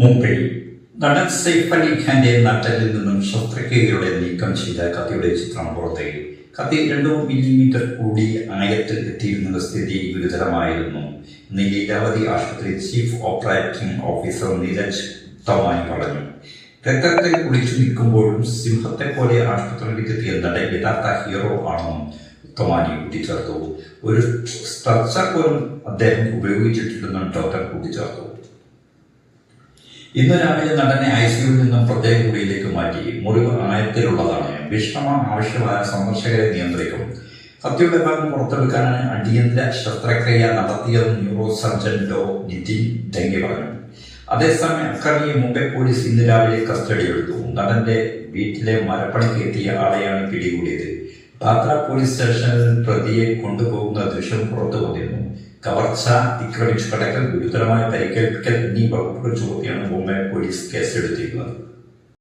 മുംബൈ നടൻ സൈഫ് അലി ഖാന്റെ നട്ടലിൽ നിന്നും ശസ്ത്രക്രിയയോടെ നീക്കം ചെയ്ത കത്തിയുടെ ചിത്രം പുറത്തേക്ക്. കത്തി 2 മില്ലിമീറ്റർ കൂടി ആയത്തിൽ എത്തിയിരുന്ന സ്ഥിതി ഗുരുതരമായിരുന്നു എന്ന് ലീലാവതി ആശുപത്രി ചീഫ് ഓപ്പറേറ്റിംഗ് ഓഫീസർ നീരജ് തമാനി പറഞ്ഞു. രക്തത്തിൽ കുളിച്ചു നിൽക്കുമ്പോഴും സിംഹത്തെ പോലെ ആശുപത്രിയിലേക്ക് എത്തിയ നടൻ യഥാർത്ഥ ഹീറോ ആണെന്നും തമാനി കൂട്ടിച്ചേർത്തു. ഒരു സ്ട്രക്ചർ പോലും അദ്ദേഹം ഉപയോഗിച്ചിട്ടില്ലെന്നും ഡോക്ടർ കൂട്ടിച്ചേർത്തു. ഇന്ന് രാവിലെ നടനെ ഐസിയുവിൽ നിന്നും പ്രത്യേക മുറിയിലേക്ക് മാറ്റി. മുറിവ് ആഴത്തിലുള്ളതാണ്. വിശ്രമം ആവശ്യമായ സന്ദർശകരെ നിയന്ത്രിക്കും. കത്തിയുടെ ഭാഗം പുറത്തെടുക്കാനാണ് അടിയന്തര ശസ്ത്രക്രിയ നടത്തിയതെന്ന് ന്യൂറോ സർജൻ നിതിൻ ഡെങ്കി പറഞ്ഞു. അതേസമയം അക്രമിയെ മുംബൈ പോലീസ് ഇന്ന് രാവിലെ കസ്റ്റഡിയെടുത്തു. നടന്റെ വീട്ടിലെ മരപ്പണിക്ക് എത്തിയ ആളെയാണ് പിടികൂടിയത്. ബാന്ദ്ര പോലീസ് സ്റ്റേഷനിൽ പ്രതിയെ കൊണ്ടുപോകുന്ന ദൃശ്യം പുറത്തു വന്നിരുന്നു. കവർച്ച, അതിക്രമിച്ചു കടക്കൽ, ഗുരുതരമായ പരിക്കേൽപ്പിക്കൽ എന്നീ വകുപ്പുകൾ ചുമത്തിയാണ് മുംബൈ പോലീസ് കേസെടുത്തിരിക്കുന്നത്.